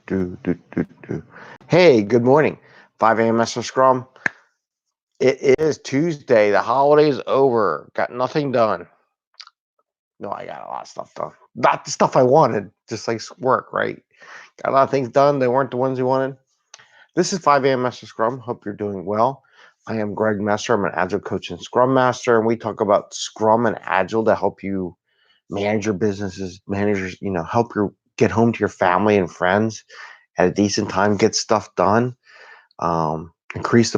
do. Hey, good morning. 5 a.m. Mester Scrum. It is Tuesday. The holiday's over. Got nothing done. No, I got a lot of stuff done. Not the stuff I wanted, just like work, right? Got a lot of things done. They weren't the ones you wanted. This is 5 a.m. Mester Scrum. Hope you're doing well. I am Greg Mester. I'm an Agile coach and Scrum Master, and we talk about Scrum and Agile to help you manage your businesses, help you get home to your family and friends at a decent time, get stuff done, increase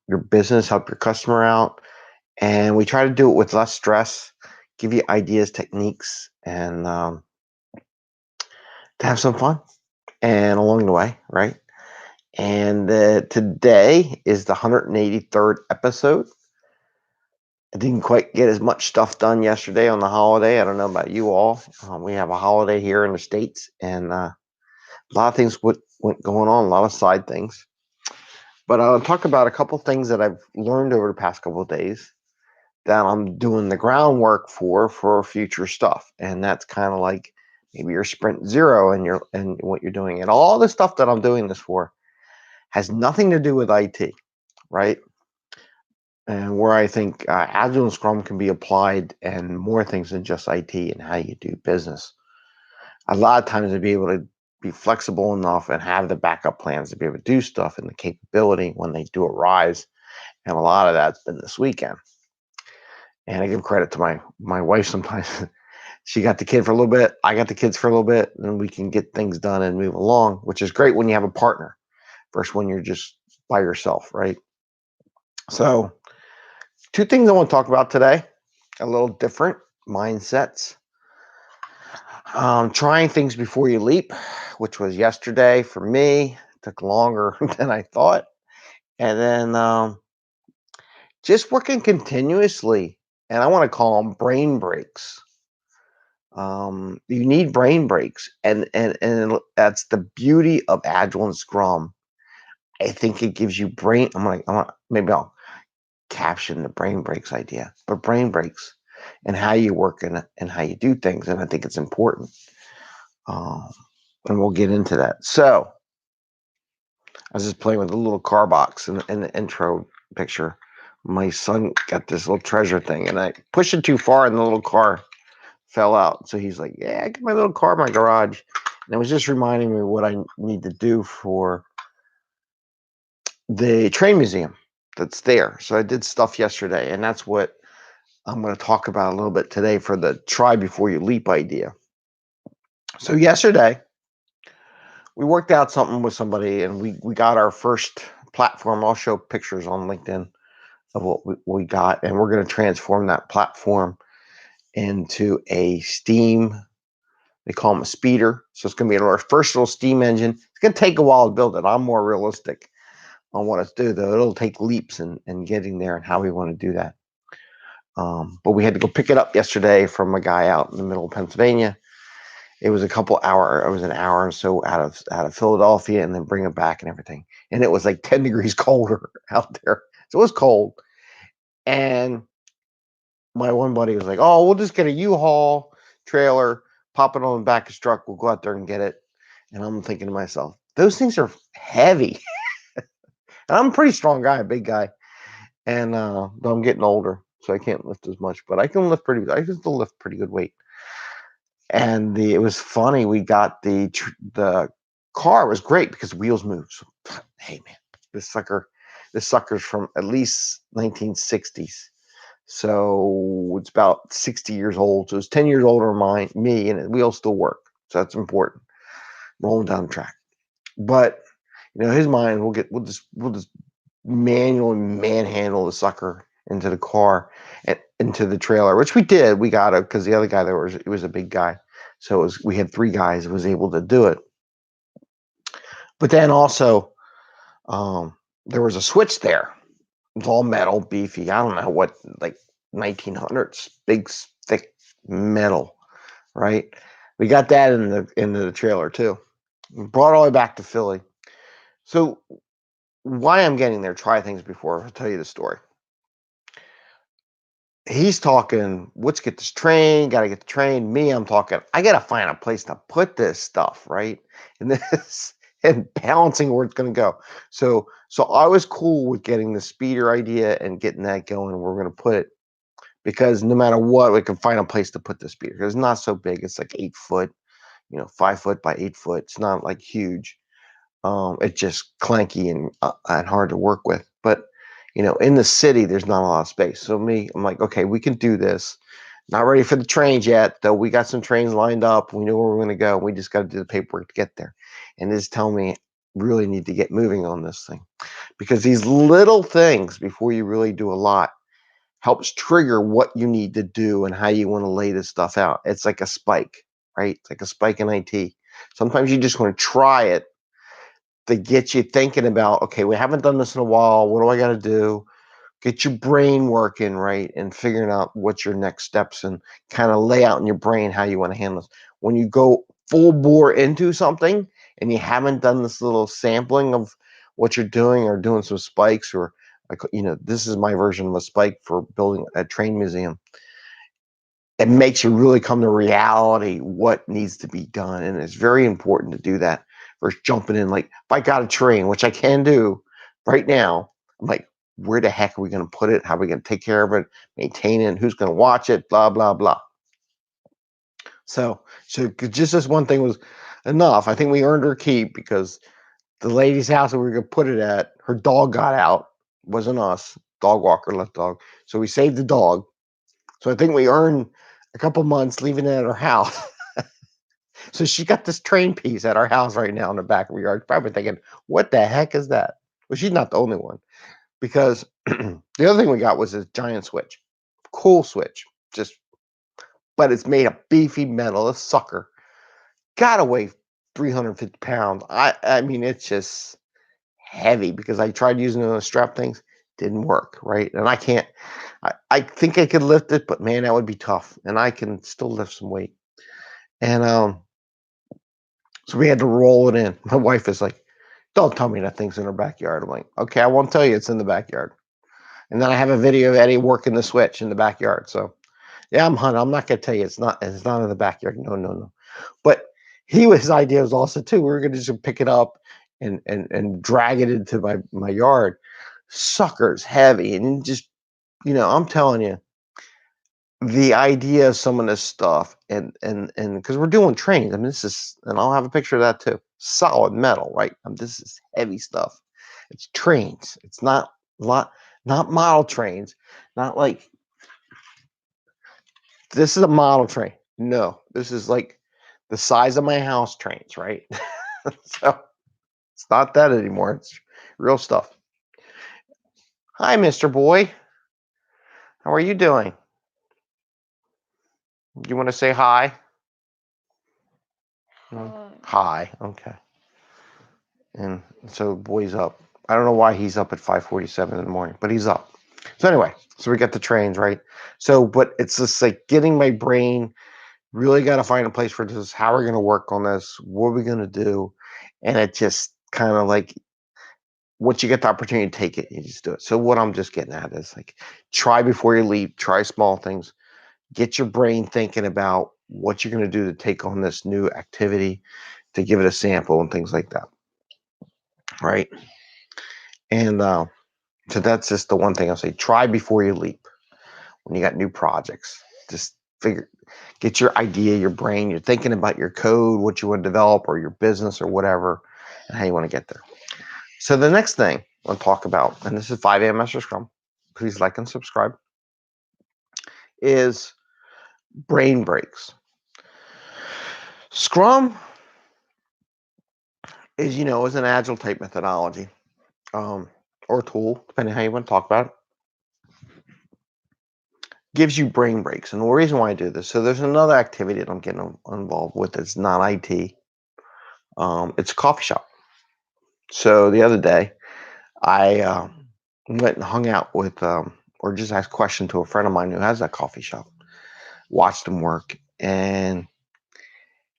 your business, help your customer out. And we try to do it with less stress, give you ideas, techniques, and to have some fun and along the way, right? And today is the 183rd episode. I didn't quite get as much stuff done yesterday on the holiday. I don't know about you all. We have a holiday here in the States, and a lot of things went going on, a lot of side things. But I'll talk about a couple things that I've learned over the past couple of days that I'm doing the groundwork for future stuff. And that's kind of like maybe your sprint zero and what you're doing. And all the stuff that I'm doing this for has nothing to do with IT, right? And where I think Agile and Scrum can be applied and more things than just IT and how you do business. A lot of times to be able to be flexible enough and have the backup plans to be able to do stuff and the capability when they do arise. And a lot of that's been this weekend. And I give credit to my wife sometimes. She got the kid for a little bit. I got the kids for a little bit. And we can get things done and move along, which is great when you have a partner versus when you're just by yourself, right? So two things I want to talk about today, a little different mindsets. Trying things before you leap, which was yesterday for me. It took longer than I thought. And then just working continuously. And I want to call them brain breaks. You need brain breaks. And that's the beauty of Agile and Scrum. I think it gives you maybe I'll caption the brain breaks idea, but brain breaks and how you work and how you do things. And I think it's important. And we'll get into that. So I was just playing with a little car box in the intro picture. My son got this little treasure thing, and I pushed it too far, and the little car fell out. So he's like, "Yeah, I got my little car in my garage." And it was just reminding me what I need to do for the train museum that's there. So I did stuff yesterday, and that's what I'm going to talk about a little bit today for the try before you leap idea. So yesterday, we worked out something with somebody, and we got our first platform. I'll show pictures on LinkedIn of what we got, and we're going to transform that platform into a steam. They call them a speeder. So it's going to be our first little steam engine. It's going to take a while to build it. I'm more realistic on what it's do, though. It'll take leaps in getting there and how we want to do that. But we had to go pick it up yesterday from a guy out in the middle of Pennsylvania. It was an hour or so out of Philadelphia, and then bring it back and everything. And it was like 10 degrees colder out there. So it was cold. And my one buddy was like, "Oh, we'll just get a U-Haul trailer, pop it on the back of his truck. We'll go out there and get it." And I'm thinking to myself, those things are heavy. And I'm a pretty strong guy, a big guy. And but I'm getting older, so I can't lift as much. But I can still lift pretty good weight. And it was funny. We got the car was great because the wheels move. So, hey man, this sucker's from at least 1960s. So it's about 60 years old. So it's 10 years older than me, and the wheels still work. So that's important. Rolling down the track. But his mind, we'll just manually manhandle the sucker into the car and into the trailer, which we did. We got it because the other guy it was a big guy. So we had three guys that was able to do it. But then also there was a switch there. It's all metal, beefy. I don't know what, like 1900s, big, thick metal, right? We got that into the trailer too. We brought it all the way back to Philly. So why I'm getting there, try things before. I'll tell you the story. he's talking, let's get this train, got to get the train. Me, I'm talking, I got to find a place to put this stuff, right? And this and balancing where it's going to go. So I was cool with getting the speeder idea and getting that going. We're going to put it because no matter what, we can find a place to put the speeder. Because it's not so big. It's like 8 foot, 5 foot by 8 foot. It's not like huge. It's just clanky and hard to work with. But in the city, there's not a lot of space. So I'm like, okay, we can do this. Not ready for the trains yet, though. We got some trains lined up. We know where we're going to go. We just got to do the paperwork to get there. And it's telling me really need to get moving on this thing because these little things before you really do a lot helps trigger what you need to do and how you want to lay this stuff out. It's like a spike, right? It's like a spike in IT. Sometimes you just want to try it to get you thinking about, okay, we haven't done this in a while. What do I got to do? Get your brain working, right? And figuring out what's your next steps and kind of lay out in your brain how you want to handle this. When you go full bore into something and you haven't done this little sampling of what you're doing or doing some spikes or, this is my version of a spike for building a train museum. It makes you really come to reality what needs to be done. And it's very important to do that versus jumping in. Like, if I got a train, which I can do right now, I'm like, where the heck are we going to put it? How are we going to take care of it, maintain it? Who's going to watch it? Blah, blah, blah. So just this one thing was enough. I think we earned our keep because the lady's house that we were going to put it at, her dog got out. Wasn't us. Dog walker left dog. So we saved the dog. So I think we earned a couple months leaving it at her house. So she got this train piece at our house right now in the back of the yard. Probably thinking, what the heck is that? Well, she's not the only one because the other thing we got was this giant switch. Cool switch. But it's made of beefy metal. A sucker. Gotta weigh 350 pounds. I mean, it's just heavy because I tried using it on the strap things. Didn't work, right? And I can't, I think I could lift it, but man, that would be tough. And I can still lift some weight. And so we had to roll it in. My wife is like, don't tell me that thing's in her backyard. I'm like, okay, I won't tell you it's in the backyard. And then I have a video of Eddie working the switch in the backyard. So yeah, I'm not gonna tell you it's not in the backyard. No, no, no. But his idea was also too, we were gonna just pick it up and drag it into my yard. Sucker's heavy. And just, I'm telling you, the idea of some of this stuff and because we're doing trains. I mean, this is, and I'll have a picture of that too. Solid metal, right? This is heavy stuff. It's trains. It's not not model trains. Not like this is a model train. No, this is like the size of my house trains, right? So it's not that anymore. It's real stuff. Hi, Mr. Boy. How are you doing? You want to say hi? Hi. Okay. And so boy's up. I don't know why he's up at 5:47 in the morning, but he's up. So anyway, so we got the trains, right? So, but it's just like getting my brain really got to find a place for this. How are we going to work on this? What are we going to do? And it just kind of like once you get the opportunity to take it, you just do it. So what I'm just getting at is like try before you leap, try small things, get your brain thinking about what you're going to do to take on this new activity, to give it a sample and things like that. Right. And so that's just the one thing I'll say. Try before you leap. When you got new projects, just get your idea, your brain. You're thinking about your code, what you want to develop, or your business, or whatever, and how you want to get there. So the next thing I want to talk about, and this is 5am Mester Scrum. Please like and subscribe. Is brain breaks. Scrum is is an agile type methodology. Or tool, depending on how you want to talk about it, gives you brain breaks. And the reason why I do this, so there's another activity that I'm getting involved with that's not IT. It's a coffee shop. So the other day, I went and hung out with, or just asked a question to a friend of mine who has that coffee shop, watched him work, and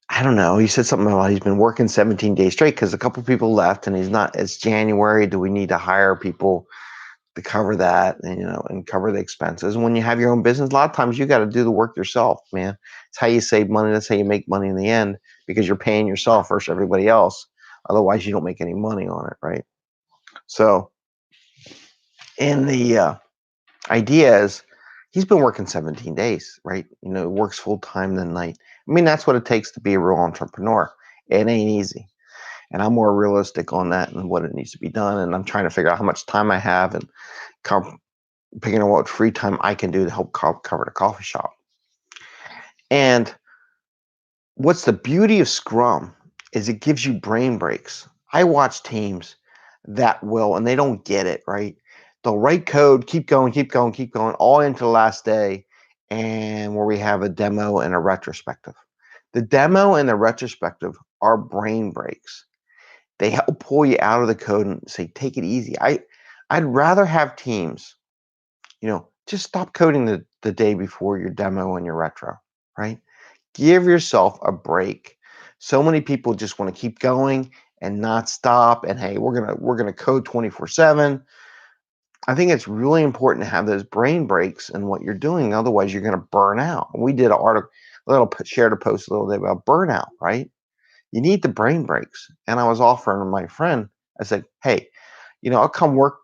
I don't know. He said something about he's been working 17 days straight because a couple people left, and it's January. Do we need to hire people to cover that, and and cover the expenses. And when you have your own business, a lot of times you got to do the work yourself, man. It's how you save money. That's how you make money in the end, because you're paying yourself versus everybody else. Otherwise, you don't make any money on it, right? So, and the idea is, he's been working 17 days, right? Works full time the night. I mean, that's what it takes to be a real entrepreneur. It ain't easy. And I'm more realistic on that and what it needs to be done. And I'm trying to figure out how much time I have, and picking out what free time I can do to help cover the coffee shop. And what's the beauty of Scrum is it gives you brain breaks. I watch teams that will, and they don't get it, right? They'll write code, keep going, keep going, keep going, all into the last day, and where we have a demo and a retrospective. The demo and the retrospective are brain breaks. They help pull you out of the code and say, take it easy. I'd rather have teams, just stop coding the day before your demo and your retro, right? Give yourself a break. So many people just want to keep going and not stop. And hey, we're gonna code 24/7. I think it's really important to have those brain breaks in what you're doing. Otherwise, you're gonna burn out. We did an article, shared a post a little bit about burnout, right? You need the brain breaks. And I was offering my friend, I said, hey, I'll come work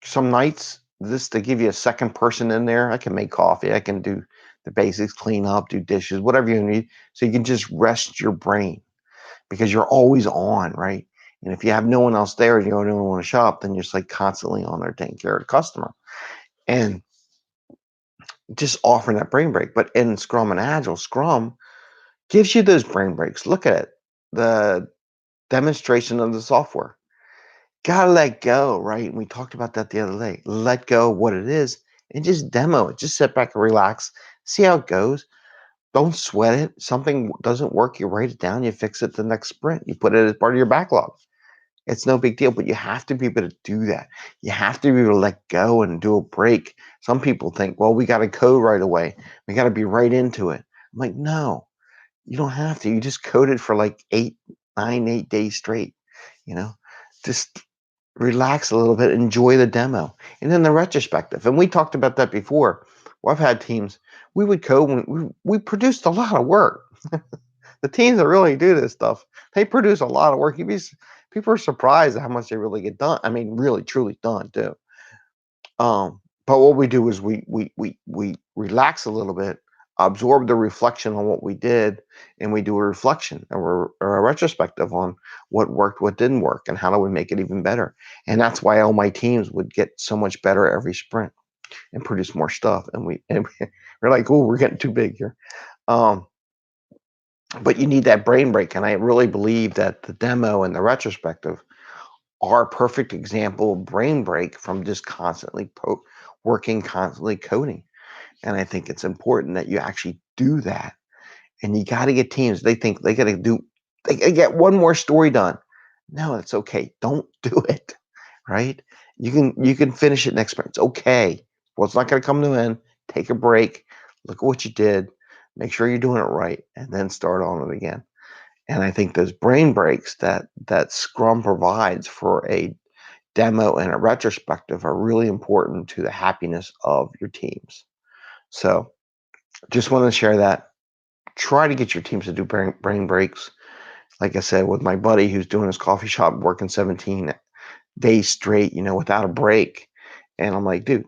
some nights just to give you a second person in there. I can make coffee. I can do the basics, clean up, do dishes, whatever you need. So you can just rest your brain, because you're always on, right? And if you have no one else there and you don't even want to shop, then you're just like constantly on there taking care of the customer. And just offering that brain break. But in Scrum and Agile, Scrum gives you those brain breaks. Look at it. The demonstration of the software. Gotta let go, right? And we talked about that the other day. Let go of what it is and just demo it. Just sit back and relax. See how it goes. Don't sweat it. Something doesn't work, you write it down, you fix it the next sprint. You put it as part of your backlog. It's no big deal, but you have to be able to do that. You have to be able to let go and do a break. Some people think, well, we got to code right away. We got to be right into it. I'm like, no, you don't have to. You just code it for like 8 days straight. You know, just relax a little bit, enjoy the demo, and then the retrospective. And we talked about that before. Well, I've had teams, we would code, we produced a lot of work. The teams that really do this stuff, they produce a lot of work. People are surprised at how much they really get done. I mean, really, truly done too. But what we do is we relax a little bit, absorb the reflection on what we did, and we do a reflection or a retrospective on what worked, what didn't work, and how do we make it even better. And that's why all my teams would get so much better every sprint and produce more stuff. And we're like, oh, we're getting too big here. But you need that brain break, and I really believe that the demo and the retrospective are a perfect example of brain break from just constantly working, constantly coding. And I think it's important that you actually do that. And you got to get teams. They think they got to get one more story done. No, it's okay. Don't do it. Right? You can finish it next sprint. It's okay. Well, it's not going to come to an end. Take a break. Look at what you did. Make sure you're doing it right, and then start on it again. And I think those brain breaks that Scrum provides for a demo and a retrospective are really important to the happiness of your teams. So just want to share that. Try to get your teams to do brain breaks. Like I said, with my buddy who's doing his coffee shop, working 17 days straight, without a break. And I'm like, dude,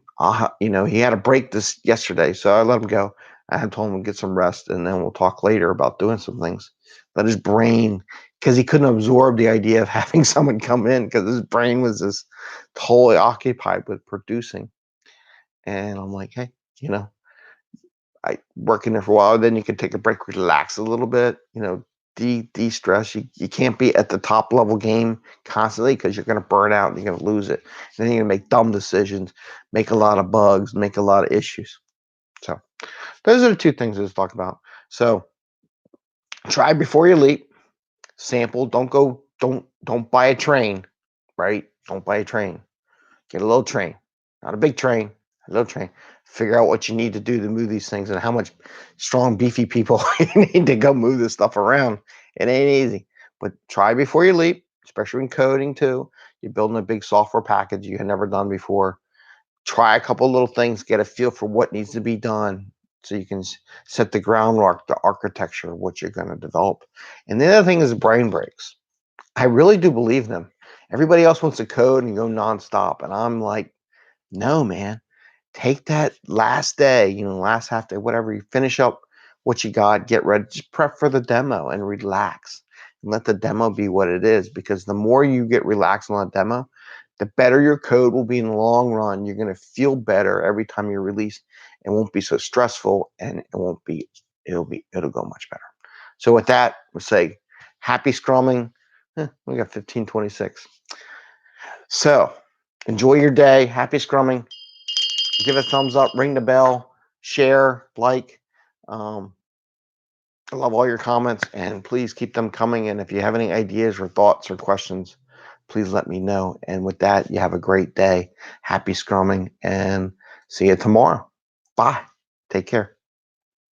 he had a break this yesterday, so I let him go. I had told him to get some rest, and then we'll talk later about doing some things. But his brain, because he couldn't absorb the idea of having someone come in, because his brain was just totally occupied with producing. And I'm like, hey, I working there for a while, then you can take a break, relax a little bit, de-stress. You can't be at the top level game constantly, because you're going to burn out and you're going to lose it. And then you're going to make dumb decisions, make a lot of bugs, make a lot of issues. So those are the two things I was talking about. So try before you leap. Sample. Don't buy a train, right? Don't buy a train. Get a little train, not a big train, a little train. Figure out what you need to do to move these things and how much strong, beefy people you need to go move this stuff around. It ain't easy, but try before you leap, especially in coding too. You're building a big software package you had never done before. Try a couple little things, get a feel for what needs to be done so you can set the groundwork, the architecture of what you're going to develop. And the other thing is brain breaks. I really do believe them. Everybody else wants to code and go nonstop. And I'm like, no, man, take that last day, last half day, whatever, you finish up what you got, get ready, just prep for the demo and relax and let the demo be what it is. Because the more you get relaxed on the demo, the better your code will be in the long run. You're going to feel better every time you release. It won't be so stressful, and it'll go much better. So with that, we'll say happy scrumming. We got 15:26. So enjoy your day. Happy scrumming. Give a thumbs up, ring the bell, share, like. I love all your comments, and please keep them coming. And if you have any ideas or thoughts or questions, please let me know. And with that, you have a great day. Happy scrumming, and see you tomorrow. Bye. Take care.